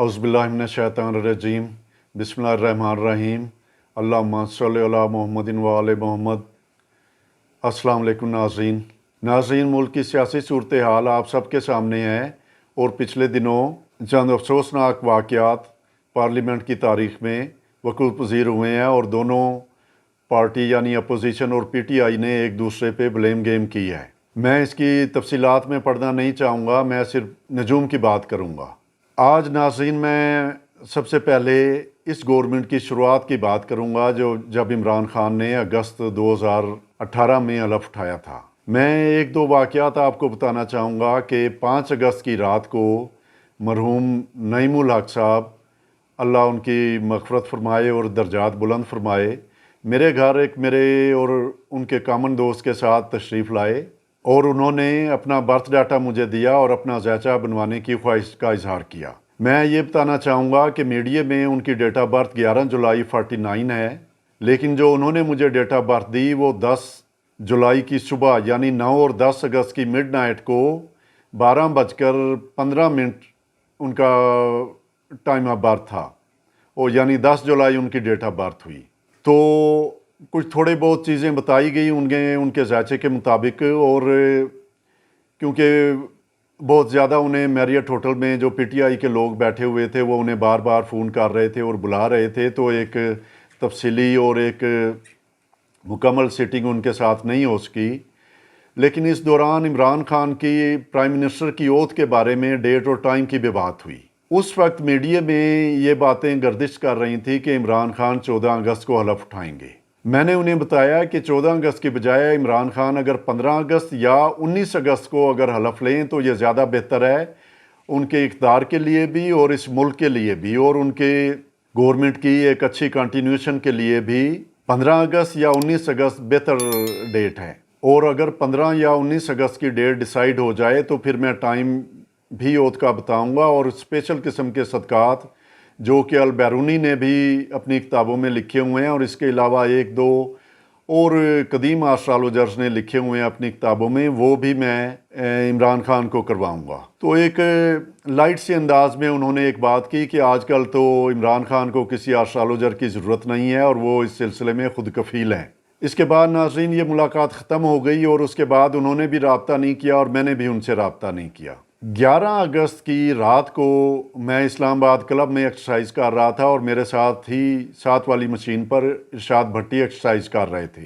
औज़ुबिल्लाहिमिनश्शैतानिर्रजीम बिस्मिल्लाहिर्रहमानिर्रहीम अल्लाहुम्मा सल्लि अला मुहम्मदिन व आले मुहम्मद। अस्सलाम वालेकुम नाज़रीन, मुल्क की सियासी सूरत हाल आप सबके सामने है और पिछले दिनों चंद अफसोसनाक वाक़यात पार्लियामेंट की तारीख़ में वक़ूअ पज़ीर हुए हैं और दोनों पार्टी यानी अपोजिशन और PTI ने एक दूसरे पे ब्लेम गेम की है। मैं इसकी तफसीलात में पढ़ना नहीं चाहूँगा, मैं सिर्फ नजूम की बात करूँगा। आज नाज़रीन मैं सबसे पहले इस गवर्नमेंट की शुरुआत की बात करूँगा जो जब इमरान खान ने अगस्त 2018 में हलफ उठाया था। मैं एक दो वाक़यात आपको बताना चाहूँगा कि 5 अगस्त की रात को मरहूम नईमुल हक साहब, अल्लाह उनकी मग़फ़रत फ़रमाए और दर्जात बुलंद फ़रमाए, मेरे घर एक मेरे और उनके कॉमन दोस्त के साथ तशरीफ़ लाए और उन्होंने अपना बर्थ डाटा मुझे दिया और अपना ज़ायचा बनवाने की ख्वाहिश का इजहार किया। मैं ये बताना चाहूँगा कि मीडिया में उनकी डेट ऑफ बर्थ 11 जुलाई 49 है, लेकिन जो उन्होंने मुझे डेट ऑफ बर्थ दी वो 10 जुलाई की सुबह यानी 9 और 10 अगस्त की मिडनाइट को 12:15 उनका टाइम ऑफ बर्थ था और यानी 10 जुलाई उनकी डेट ऑफ बर्थ हुई। तो कुछ थोड़े बहुत चीज़ें बताई गई उनके ज़ायचे के मुताबिक, और क्योंकि बहुत ज़्यादा उन्हें मैरियट होटल में जो PTI के लोग बैठे हुए थे वो उन्हें बार बार फ़ोन कर रहे थे और बुला रहे थे, तो एक तफसीली और एक मुकम्मल सिटिंग उनके साथ नहीं हो सकी। लेकिन इस दौरान इमरान खान की प्राइम मिनिस्टर की ओथ के बारे में डेट और टाइम की भी बात हुई। उस वक्त मीडिया में ये बातें गर्दिश कर रही थी कि इमरान खान 14 अगस्त को हलफ उठाएंगे। मैंने उन्हें बताया कि 14 अगस्त की बजाय इमरान खान अगर 15 अगस्त या 19 अगस्त को अगर हलफ लें तो ये ज़्यादा बेहतर है उनके इक़्तिदार के लिए भी और इस मुल्क के लिए भी और उनके गवर्नमेंट की एक अच्छी कंटिन्यूशन के लिए भी 15 अगस्त या 19 अगस्त बेहतर डेट है। और अगर 15 या 19 अगस्त की डेट डिसाइड हो जाए तो फिर मैं टाइम भी ओथ का बताऊँगा और स्पेशल किस्म के सदक़ात जो कि अल बैरूनी ने भी अपनी किताबों में लिखे हुए हैं और इसके अलावा एक दो और कदीम एस्ट्रोलॉजर्स ने लिखे हुए हैं अपनी किताबों में, वो भी मैं इमरान खान को करवाऊंगा। तो एक लाइट से अंदाज में उन्होंने एक बात की कि आजकल तो इमरान खान को किसी एस्ट्रोलॉजर की ज़रूरत नहीं है और वो इस सिलसिले में खुद कफ़ील हैं। इसके बाद नाज़रीन ये मुलाकात ख़त्म हो गई और उसके बाद उन्होंने भी रब्ता नहीं किया और मैंने भी उनसे रब्ता नहीं किया। 11 अगस्त की रात को मैं इस्लामाबाद क्लब में एक्सरसाइज कर रहा था और मेरे साथ ही साथ वाली मशीन पर इरशाद भट्टी एक्सरसाइज कर रहे थे।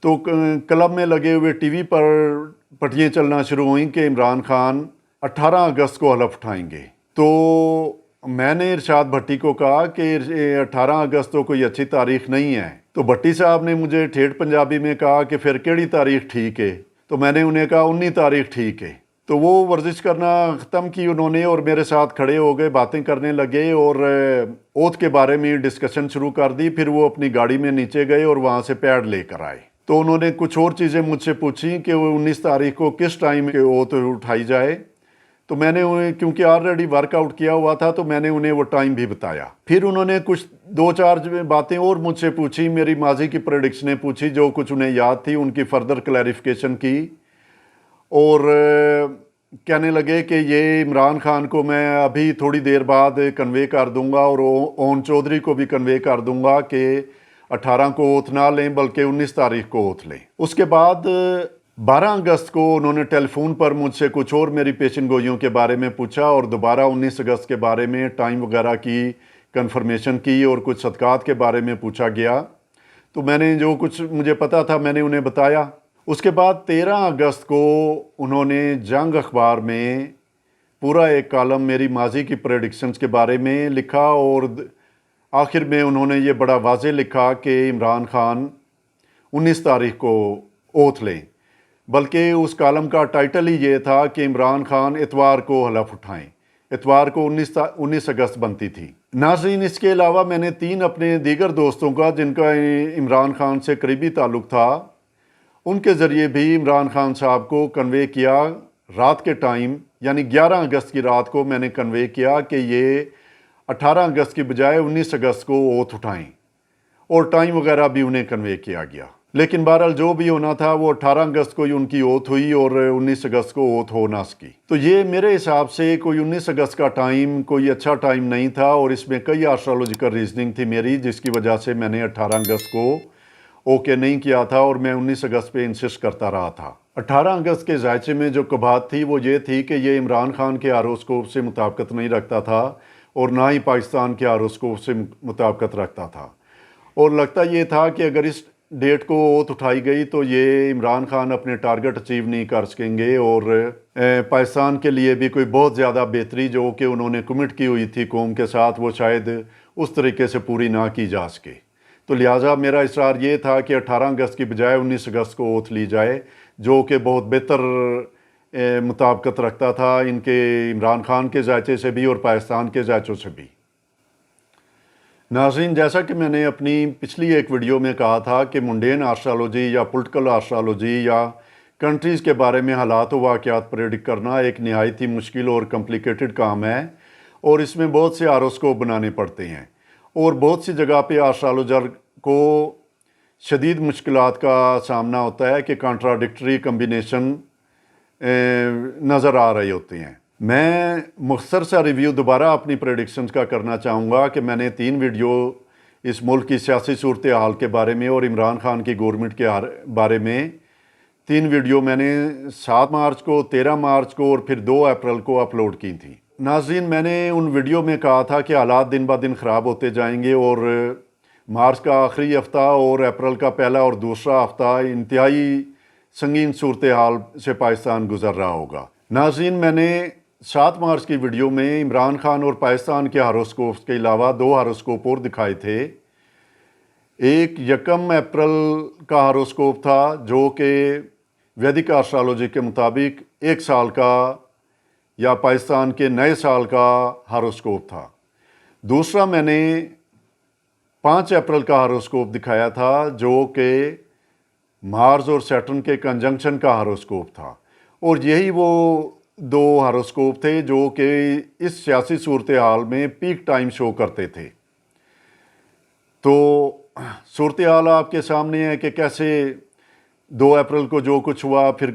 तो क्लब में लगे हुए TV पर पटियाँ चलना शुरू हुई कि इमरान खान 18 अगस्त को हलफ उठाएंगे। तो मैंने इरशाद भट्टी को कहा कि 18 अगस्त तो कोई अच्छी तारीख नहीं है। तो भट्टी साहब ने मुझे ठेठ पंजाबी में कहा कि फिर केड़ी तारीख ठीक है। तो मैंने उन्हें कहा 19 तारीख ठीक है। तो वो वर्जिश करना ख़त्म की उन्होंने और मेरे साथ खड़े हो गए, बातें करने लगे और ओथ के बारे में डिस्कशन शुरू कर दी। फिर वो अपनी गाड़ी में नीचे गए और वहाँ से पैड लेकर आए। तो उन्होंने कुछ और चीज़ें मुझसे पूछी कि वो 19 तारीख को किस टाइम के ओथ उठाई जाए। तो मैंने उन्हें, क्योंकि ऑलरेडी वर्कआउट किया हुआ था, तो मैंने उन्हें वो टाइम भी बताया। फिर उन्होंने कुछ 2-4 बातें और मुझसे पूछी, मेरी माजी की प्रेडिक्शनें पूछी, जो कुछ उन्हें याद थी उनकी फर्दर क्लैरिफिकेशन की और कहने लगे कि ये इमरान खान को मैं अभी थोड़ी देर बाद कन्वे कर दूंगा और ओन चौधरी को भी कन्वे कर दूंगा कि 18 को ओथ ना लें बल्कि 19 तारीख को ओथ लें। उसके बाद 12 अगस्त को उन्होंने टेलीफोन पर मुझसे कुछ और मेरी पेशन गोइयों के बारे में पूछा और दोबारा 19 अगस्त के बारे में टाइम वगैरह की कंफर्मेशन की और कुछ सदक़ात के बारे में पूछा गया। तो मैंने जो कुछ मुझे पता था मैंने उन्हें बताया। उसके बाद 13 अगस्त को उन्होंने जंग अखबार में पूरा एक कॉलम मेरी माजी की प्रेडिक्शंस के बारे में लिखा और आखिर में उन्होंने ये बड़ा वाज़े लिखा कि इमरान खान 19 तारीख को ओथ लें, बल्कि उस कॉलम का टाइटल ही ये था कि इमरान खान इतवार को हलफ उठाएं। इतवार को 19 अगस्त बनती थी। नाज़रीन, इसके अलावा मैंने 3 अपने दीगर दोस्तों का जिनका इमरान खान से करीबी ताल्लुक़ था उनके ज़रिए भी इमरान खान साहब को कन्वे किया। रात के टाइम यानी 11 अगस्त की रात को मैंने कन्वे किया कि ये 18 अगस्त की बजाय 19 अगस्त को ओथ उठाएं और टाइम वगैरह भी उन्हें कन्वे किया गया। لیکن بہرحال جو بھی ہونا تھا وہ 18 اگست کو ہی ان کی اوتھ ہوئی اور 19 اگست کو اوتھ ہو نہ سکی. تو یہ میرے حساب سے کوئی 19 اگست کا ٹائم کوئی اچھا ٹائم نہیں تھا، اور اس میں کئی آسٹرالوجیکل ریزننگ تھی میری، جس کی وجہ سے میں نے 18 اگست کو اوکے نہیں کیا تھا اور میں 19 اگست پہ انسسٹ کرتا رہا تھا. 18 اگست کے ذائچے میں جو قباحت تھی وہ یہ تھی کہ یہ عمران خان کے ہاروسکوپ سے مطابقت نہیں رکھتا تھا اور نہ ہی پاکستان کے ہاروسکوپ سے مطابقت رکھتا تھا. اور لگتا یہ تھا کہ اگر اس ڈیٹ کو اوتھ اٹھائی گئی تو یہ عمران خان اپنے ٹارگٹ اچیو نہیں کر سکیں گے، اور پاکستان کے لیے بھی کوئی بہت زیادہ بہتری جو کہ انہوں نے کمٹ کی ہوئی تھی قوم کے ساتھ وہ شاید اس طریقے سے پوری نہ کی جا سکے. تو لہٰذا میرا اصرار یہ تھا کہ 18 اگست کی بجائے 19 اگست کو اوتھ لی جائے، جو کہ بہت بہتر مطابقت رکھتا تھا ان کے عمران خان کے ذائچے سے بھی اور پاکستان کے ذائچوں سے بھی. ناظرین، جیسا کہ میں نے اپنی پچھلی ایک ویڈیو میں کہا تھا کہ منڈین آسٹرالوجی یا پولیٹیکل آسٹرالوجی یا کنٹریز کے بارے میں حالات و واقعات پریڈکٹ کرنا ایک نہایت ہی مشکل اور کمپلیکیٹڈ کام ہے، اور اس میں بہت سے ہاروسکوپ بنانے پڑتے ہیں، اور بہت سی جگہ پہ آسٹرالوجر کو شدید مشکلات کا سامنا ہوتا ہے کہ کانٹراڈکٹری کمبینیشن نظر آ رہے ہوتے ہیں. میں مختصر سا ریویو دوبارہ اپنی پریڈکشنز کا کرنا چاہوں گا کہ میں نے 3 ویڈیو اس ملک کی سیاسی صورتحال کے بارے میں اور عمران خان کی گورنمنٹ کے بارے میں 3 ویڈیو میں نے 7 مارچ کو، 13 مارچ کو اور پھر 2 اپریل کو اپلوڈ کی تھی. ناظرین، میں نے ان ویڈیو میں کہا تھا کہ حالات دن بہ دن خراب ہوتے جائیں گے اور مارچ کا آخری ہفتہ اور اپریل کا پہلا اور دوسرا ہفتہ انتہائی سنگین صورتحال سے پاکستان گزر رہا ہوگا. ناظرین، میں نے 7 مارچ کی ویڈیو میں عمران خان اور پاکستان کے ہاروسکوپس کے علاوہ 2 ہاروسکوپ اور دکھائے تھے. ایک 1 اپریل کا ہاروسکوپ تھا جو کہ ویدک آسٹرالوجی کے مطابق 1 سال کا یا پاکستان کے نئے سال کا ہاروسکوپ تھا. دوسرا میں نے 5 اپریل کا ہاروسکوپ دکھایا تھا جو کہ مارس اور سیٹرن کے کنجنکشن کا ہاروسکوپ تھا، اور یہی وہ 2 ہاروسکوپ تھے جو کہ اس سیاسی صورتحال میں پیک ٹائم شو کرتے تھے. تو صورتحال آپ کے سامنے ہے کہ کیسے 2 اپریل کو جو کچھ ہوا، پھر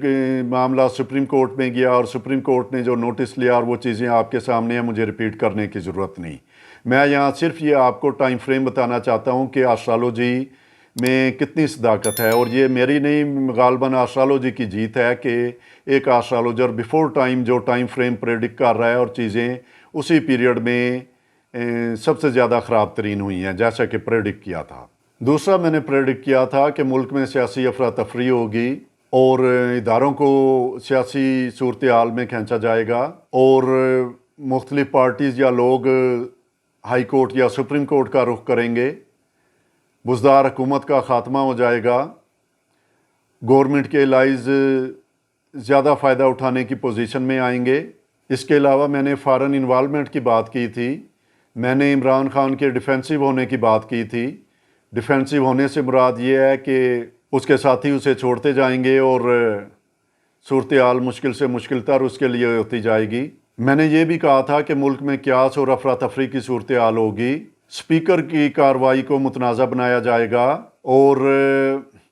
معاملہ سپریم کورٹ میں گیا اور سپریم کورٹ نے جو نوٹس لیا، اور وہ چیزیں آپ کے سامنے ہیں، مجھے ریپیٹ کرنے کی ضرورت نہیں. میں یہاں صرف یہ آپ کو ٹائم فریم بتانا چاہتا ہوں کہ آسٹرالوجی میں کتنی صداقت ہے، اور یہ میری نہیں، غالباً آسٹرالوجی کی جیت ہے کہ ایک آسٹرالوجر بیفور ٹائم جو ٹائم فریم پریڈکٹ کر رہا ہے اور چیزیں اسی پیریڈ میں سب سے زیادہ خراب ترین ہوئی ہیں جیسا کہ پریڈکٹ کیا تھا. دوسرا میں نے پریڈکٹ کیا تھا کہ ملک میں سیاسی افراتفری ہوگی اور اداروں کو سیاسی صورتحال میں کھینچا جائے گا، اور مختلف پارٹیز یا لوگ ہائی کورٹ یا سپریم کورٹ کا رخ کریں گے، بزدار حکومت کا خاتمہ ہو جائے گا، گورنمنٹ کے الائز زیادہ فائدہ اٹھانے کی پوزیشن میں آئیں گے. اس کے علاوہ میں نے فارن انوالومنٹ کی بات کی تھی، میں نے عمران خان کے ڈیفینسو ہونے کی بات کی تھی. ڈیفینسو ہونے سے مراد یہ ہے کہ اس کے ساتھی اسے چھوڑتے جائیں گے اور صورتحال مشکل سے مشکل تر اس کے لیے ہوتی جائے گی. میں نے یہ بھی کہا تھا کہ ملک میں قیاس اور افراتفری کی صورتحال ہوگی، اسپیکر کی کارروائی کو متنازع بنایا جائے گا اور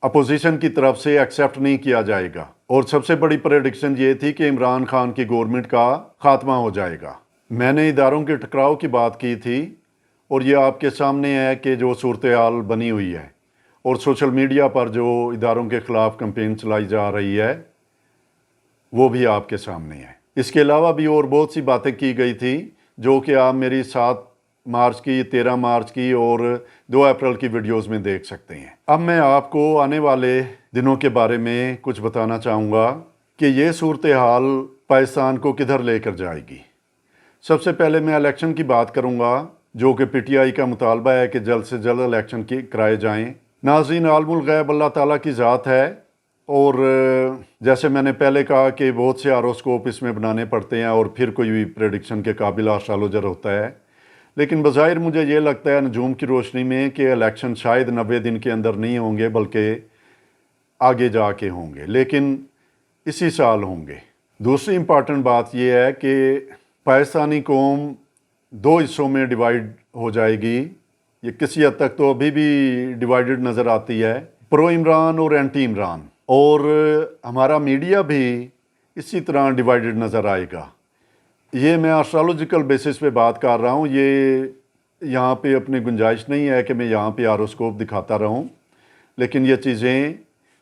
اپوزیشن کی طرف سے ایکسیپٹ نہیں کیا جائے گا، اور سب سے بڑی پریڈکشن یہ تھی کہ عمران خان کی گورنمنٹ کا خاتمہ ہو جائے گا. میں نے اداروں کے ٹکراؤ کی بات کی تھی، اور یہ آپ کے سامنے ہے کہ جو صورتحال بنی ہوئی ہے، اور سوشل میڈیا پر جو اداروں کے خلاف کمپین چلائی جا رہی ہے وہ بھی آپ کے سامنے ہے. اس کے علاوہ بھی اور بہت سی باتیں کی گئی تھی جو کہ آپ میری 7 مارچ کی، 13 مارچ کی اور 2 اپریل کی ویڈیوز میں دیکھ سکتے ہیں. اب میں آپ کو آنے والے دنوں کے بارے میں کچھ بتانا چاہوں گا کہ یہ صورتحال پاکستان کو کدھر لے کر جائے گی. سب سے پہلے میں الیکشن کی بات کروں گا، جو کہ پی ٹی آئی کا مطالبہ ہے کہ جلد سے جلد الیکشن کرائے جائیں. ناظرین، عالم الغیب اللہ تعالیٰ کی ذات ہے، اور جیسے میں نے پہلے کہا کہ بہت سے ہاروسکوپ اس میں بنانے پڑتے ہیں اور پھر کوئی بھی پریڈکشن کے قابل آسٹرالوجر ہوتا ہے. لیکن بظاہر مجھے یہ لگتا ہے نجوم کی روشنی میں کہ الیکشن شاید 90 دن کے اندر نہیں ہوں گے، بلکہ آگے جا کے ہوں گے، لیکن اسی سال ہوں گے. دوسری امپارٹنٹ بات یہ ہے کہ پاکستانی قوم 2 حصوں میں ڈیوائیڈ ہو جائے گی. یہ کسی حد تک تو ابھی بھی ڈیوائیڈڈ نظر آتی ہے. प्रो इमरान और एंटी इमरान, और हमारा मीडिया भी इसी तरह डिवाइडेड नज़र आएगा। ये मैं एस्ट्रोलॉजिकल बेसिस पे बात कर रहा हूँ, ये यहाँ पे अपनी गुंजाइश नहीं है कि मैं यहाँ पे आरोस्कोप दिखाता रहूँ, लेकिन ये चीज़ें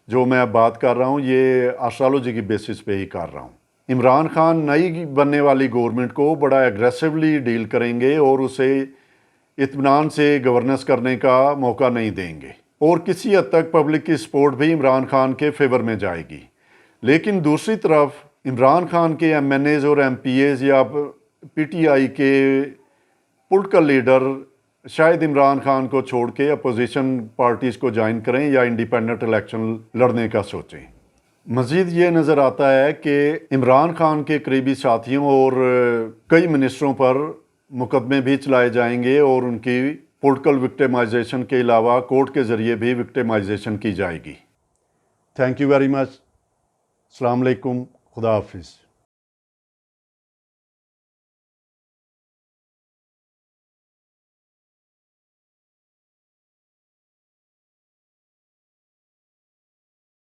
जो मैं अब बात कर रहा हूँ ये एस्ट्रोलॉजी की बेसिस पे ही कर रहा हूँ। इमरान खान नई बनने वाली गवर्नमेंट को बड़ा एग्रेसिवली डील करेंगे और उसे इत्मीनान से गवर्नेंस करने का मौका नहीं देंगे, और किसी हद तक पब्लिक की सपोर्ट भी इमरान खान के फेवर में जाएगी। लेकिन दूसरी तरफ इमरान खान के MNAs और MPAs या PTI के पॉलिटिकल लीडर शायद इमरान खान को छोड़ के अपोजिशन पार्टीज़ को ज्वाइन करें या इंडिपेंडेंट इलेक्शन लड़ने का सोचें। मज़ीद ये नज़र आता है कि इमरान खान के करीबी साथियों और कई मिनिस्टरों पर मुकदमे भी चलाए जाएंगे और उनकी पॉलिटिकल विक्टिमाइजेशन के अलावा कोर्ट के ज़रिए भी विक्टिमाइजेशन की जाएगी। Thank you very much. अस्सलाम वालेकुम। खुदा हाफिज़।